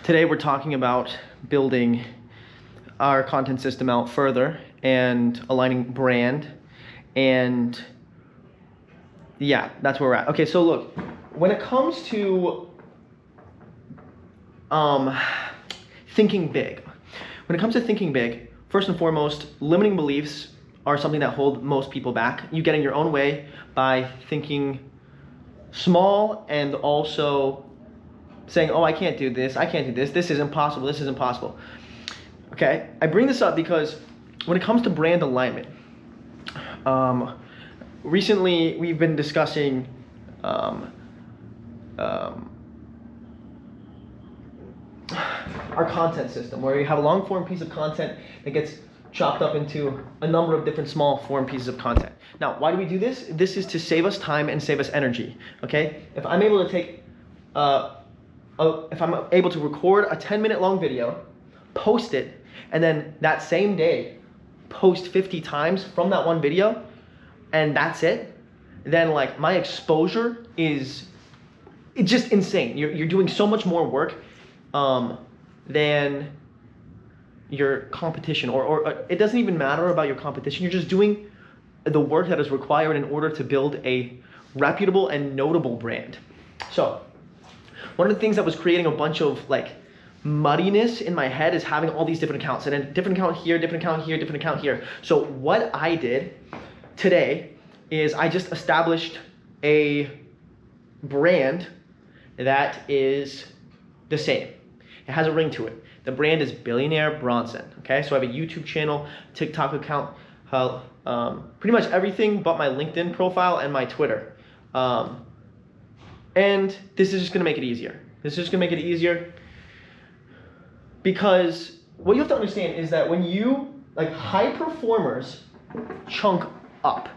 Today we're talking about building our content system out further and aligning brand, and yeah, that's where we're at. Okay, so look, when it comes to thinking big, first and foremost, limiting beliefs are something that hold most people back. You get in your own way by thinking small and also saying, oh, I can't do this, this is impossible, Okay, I bring this up because when it comes to brand alignment, recently we've been discussing our content system, where you have a long form piece of content that gets chopped up into a number of different small form pieces of content. Now, why do we do this? This is to save us time and save us energy, okay? If I'm able to take if I'm able to record a 10-minute long video, post it, and then that same day post 50 times from that one video, and that's it, then like my exposure it's just insane. You're doing so much more work than your competition, or it doesn't even matter about your competition. You're just doing the work that is required in order to build a reputable and notable brand. So one of the things that was creating a bunch of like muddiness in my head is having all these different accounts, and then different account here, different account here, different account here. So what I did today is I just established a brand that is the same. It has a ring to it. The brand is Billionaire Bronson, okay? So I have a YouTube channel, TikTok account, pretty much everything but my LinkedIn profile and my Twitter. And this is just gonna make it easier. Because what you have to understand is that when you, like, high performers chunk up.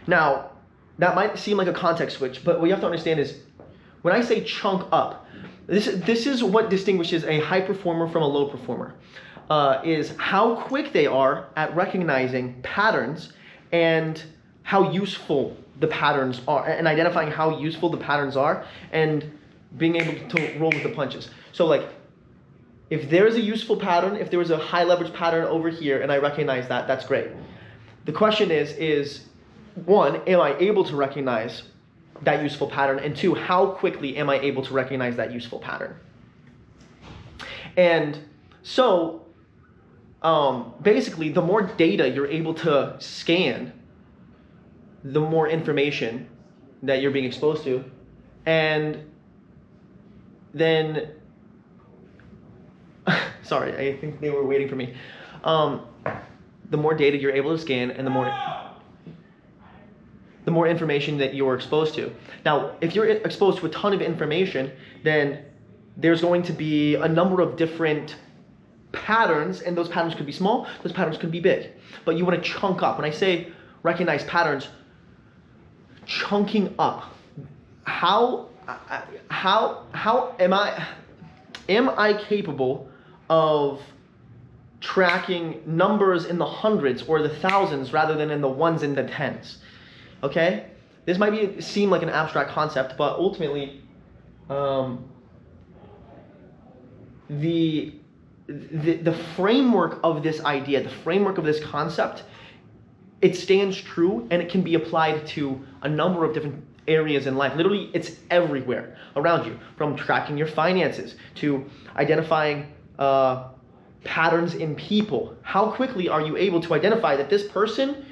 Now, that might seem like a context switch, but what you have to understand is when I say chunk up, this is what distinguishes a high performer from a low performer, is how quick they are at recognizing patterns and how useful the patterns are, and identifying how useful the patterns are and being able to roll with the punches. So like, if there is a useful pattern, if there was a high leverage pattern over here and I recognize that, that's great. The question is one, am I able to recognize that useful pattern? And two, how quickly am I able to recognize that useful pattern? And so basically, the more data you're able to scan, the more information that you're being exposed to, and then sorry, I think they were waiting for me. The more data you're able to scan, and the more information that you're exposed to. Now, if you're exposed to a ton of information, then there's going to be a number of different patterns, and those patterns could be small, those patterns could be big. But you want to chunk up. When I say recognize patterns, chunking up. How am I capable of tracking numbers in the hundreds or the thousands rather than in the ones and the tens? Okay, this might seem like an abstract concept, but ultimately, the framework of this idea, the framework of this concept, it stands true, and it can be applied to a number of different areas in life. Literally, it's everywhere around you, from tracking your finances to identifying patterns in people. How quickly are you able to identify that this person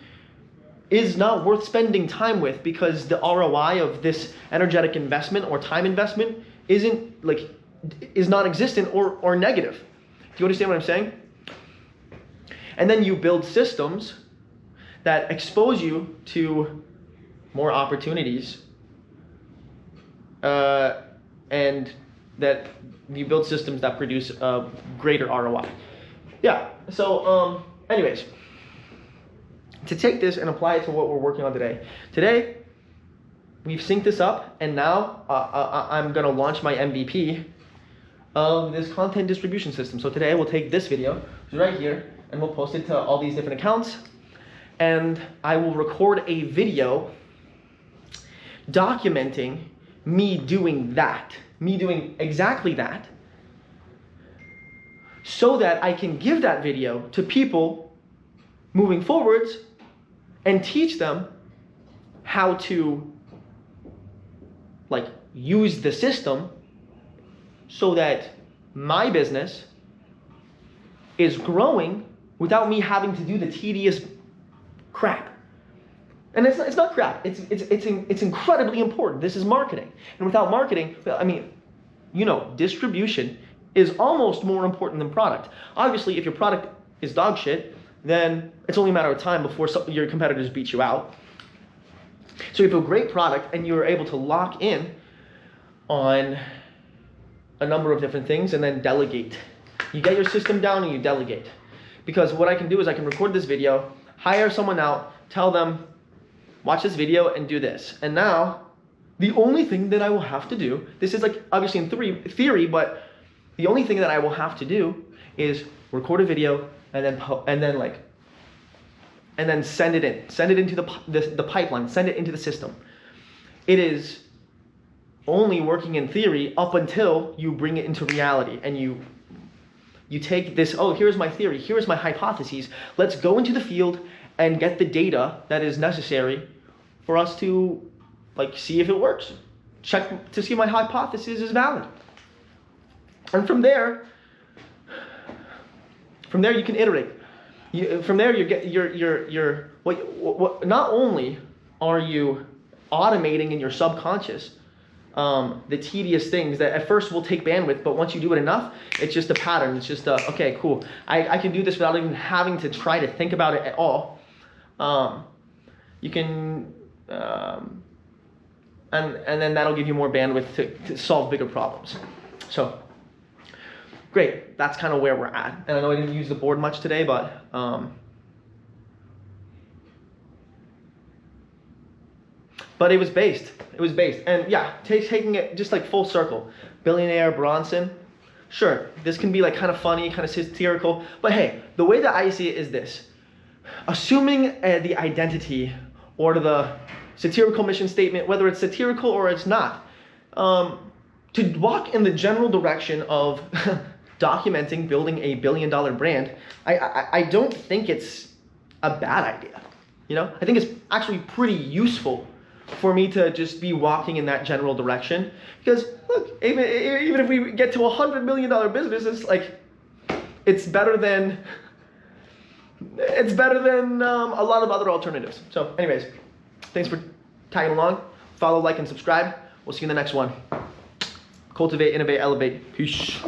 is not worth spending time with because the ROI of this energetic investment or time investment is non-existent or negative? Do you understand what I'm saying? And then you build systems that expose you to more opportunities, and that you build systems that produce greater ROI. Yeah, so anyways, to take this and apply it to what we're working on today. Today, we've synced this up, and now I'm gonna launch my MVP of this content distribution system. So today we'll take this video, which is right here, and we'll post it to all these different accounts, and I will record a video documenting me doing exactly that, so that I can give that video to people moving forwards and teach them how to like use the system so that my business is growing without me having to do the tedious crap. And it's not crap. It's incredibly important. This is marketing. And without marketing, I mean, you know, distribution is almost more important than product. Obviously, if your product is dog shit, then it's only a matter of time before your competitors beat you out. So if you have a great product and you're able to lock in on a number of different things and then delegate. You get your system down and you delegate. Because what I can do is I can record this video, hire someone out, tell them, watch this video and do this. And now, the only thing that I will have to do, this is like obviously in theory, but the only thing that I will have to do is record a video and then send it in. Send it into the pipeline, send it into the system. It is only working in theory up until you bring it into reality and you take this, oh, here's my theory, here's my hypotheses, let's go into the field and get the data that is necessary for us to like see if it works. Check to see if my hypothesis is valid. And from there you can iterate. From there not only are you automating in your subconscious the tedious things that at first will take bandwidth, but once you do it enough, it's just a pattern. It's just okay, cool. I can do this without even having to try to think about it at all. You can, and then that'll give you more bandwidth to solve bigger problems. So, great. That's kind of where we're at. And I know I didn't use the board much today, but it was based. It was based. And yeah, taking it just like full circle. Billionaire Bronson. Sure, this can be like kind of funny, kind of satirical. But hey, the way that I see it is this. Assuming the identity or the satirical mission statement, whether it's satirical or it's not, to walk in the general direction of documenting building a billion-dollar brand, I don't think it's a bad idea. You know, I think it's actually pretty useful for me to just be walking in that general direction. Because look, even if we get to $100 million business, it's like it's better than a lot of other alternatives. So, anyways, thanks for tagging along. Follow, like, and subscribe. We'll see you in the next one. Cultivate, innovate, elevate. Peace.